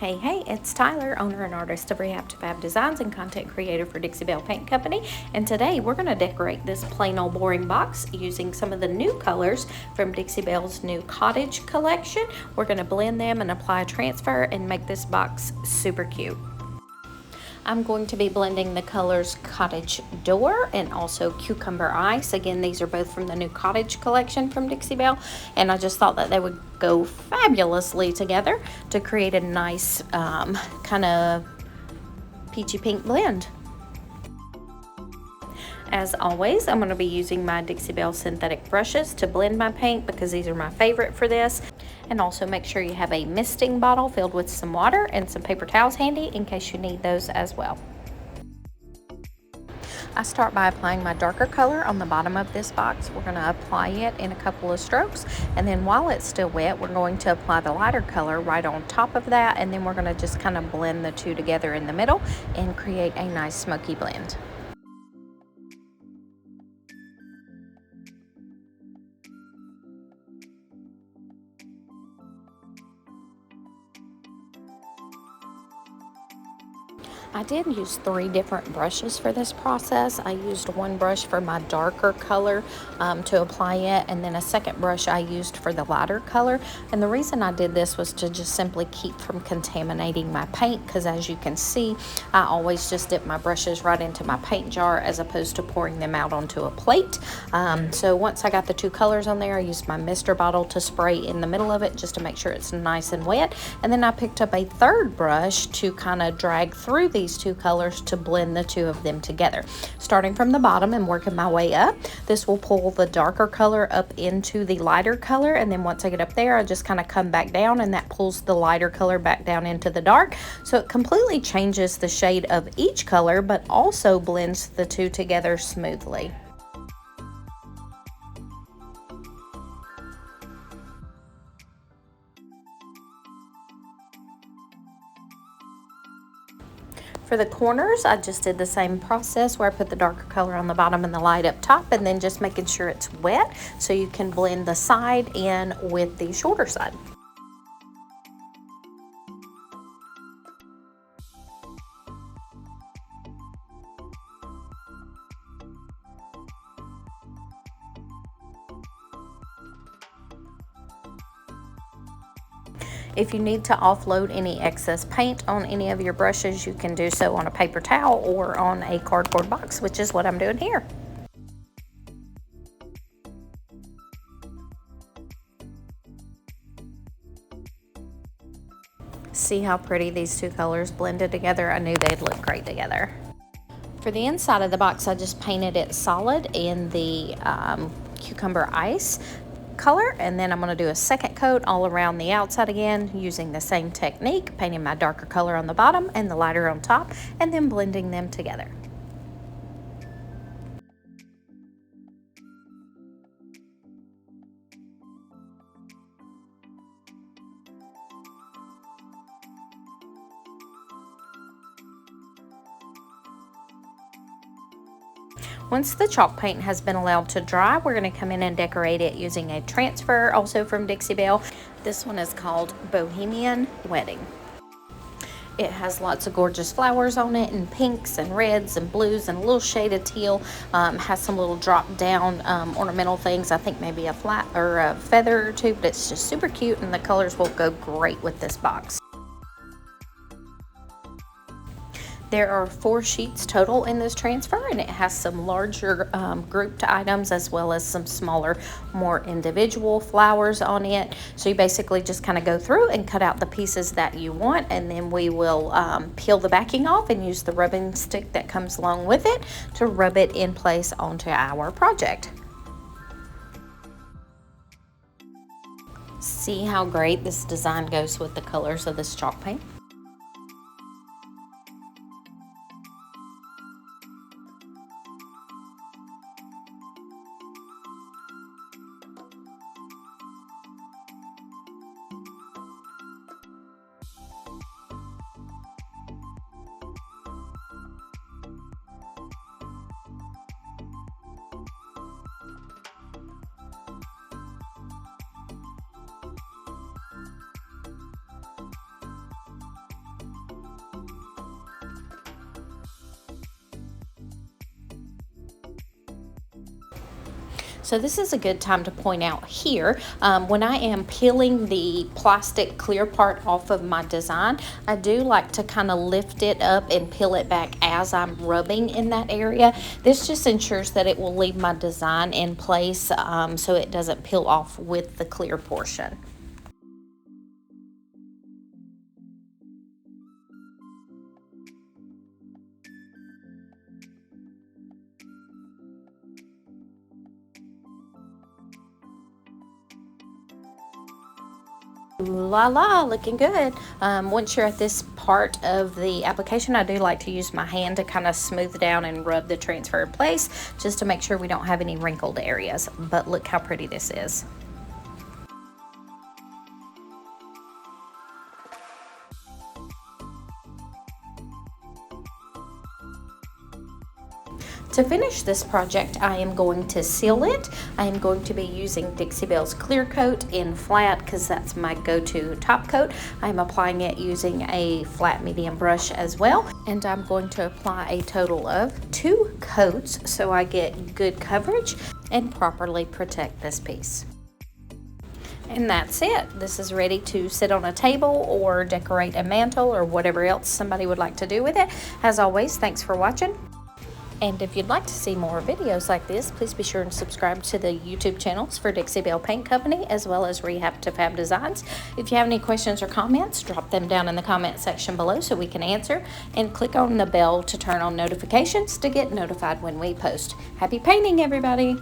Hey, it's Tyler, owner and artist of Rehab to Fab Designs and content creator for Dixie Belle Paint Company. And today we're going to decorate this plain old boring box using some of the new colors from Dixie Belle's new cottage collection. We're going to blend them and apply a transfer and make this box super cute. I'm going to be blending the colors Cottage Door and also Cucumber Ice. Again, these are both from the new Cottage collection from Dixie Belle, and I just thought that they would go fabulously together to create a nice kind of peachy pink blend. As always, I'm going to be using my Dixie Belle synthetic brushes to blend my paint because these are my favorite for this. And also make sure you have a misting bottle filled with some water and some paper towels handy in case you need those as well. I start by applying my darker color on the bottom of this box. We're going to apply it in a couple of strokes, and then while it's still wet, we're going to apply the lighter color right on top of that, and then we're going to just kind of blend the two together in the middle and create a nice smoky blend. I did use 3 different brushes for this process. I used one brush for my darker color to apply it, and then a second brush I used for the lighter color. And the reason I did this was to just simply keep from contaminating my paint, because as you can see, I always just dip my brushes right into my paint jar as opposed to pouring them out onto a plate. So once I got the 2 colors on there, I used my mister bottle to spray in the middle of it just to make sure it's nice and wet. And then I picked up a third brush to kind of drag through these 2 colors to blend the 2 of them together. Starting from the bottom and working my way up, this will pull the darker color up into the lighter color, and then once I get up there, I just kind of come back down, and that pulls the lighter color back down into the dark. So it completely changes the shade of each color, but also blends the 2 together smoothly. For the corners, I just did the same process where I put the darker color on the bottom and the light up top, and then just making sure it's wet so you can blend the side in with the shorter side. If you need to offload any excess paint on any of your brushes, you can do so on a paper towel or on a cardboard box, which is what I'm doing here. See how pretty these 2 colors blended together? I knew they'd look great together. For the inside of the box, I just painted it solid in the Cucumber Ice color, and then I'm going to do a second coat all around the outside again using the same technique, painting my darker color on the bottom and the lighter on top, and then blending them together. Once the chalk paint has been allowed to dry, we're going to come in and decorate it using a transfer, also from Dixie Belle. This one is called Bohemian Wedding. It has lots of gorgeous flowers on it, and pinks and reds and blues and a little shade of teal. Has some little drop down ornamental things. I think maybe a flat or a feather or 2, but it's just super cute, and the colors will go great with this box. There are 4 sheets total in this transfer, and it has some larger grouped items as well as some smaller, more individual flowers on it. So you basically just kind of go through and cut out the pieces that you want, and then we will peel the backing off and use the rubbing stick that comes along with it to rub it in place onto our project. See how great this design goes with the colors of this chalk paint? So this is a good time to point out here, when I am peeling the plastic clear part off of my design, I do like to kind of lift it up and peel it back as I'm rubbing in that area. This just ensures that it will leave my design in place, so it doesn't peel off with the clear portion. Ooh la la, looking good. Once you're at this part of the application, I do like to use my hand to kind of smooth down and rub the transfer in place, just to make sure we don't have any wrinkled areas. But look how pretty this is. To finish this project, I am going to seal it. I am going to be using Dixie Belle's Clear Coat in flat because that's my go-to top coat. I'm applying it using a flat medium brush as well. And I'm going to apply a total of 2 coats so I get good coverage and properly protect this piece. And that's it. This is ready to sit on a table or decorate a mantle or whatever else somebody would like to do with it. As always, thanks for watching. And if you'd like to see more videos like this, please be sure and subscribe to the YouTube channels for Dixie Belle Paint Company, as well as Rehab to Fab Designs. If you have any questions or comments, drop them down in the comment section below so we can answer. And click on the bell to turn on notifications to get notified when we post. Happy painting, everybody!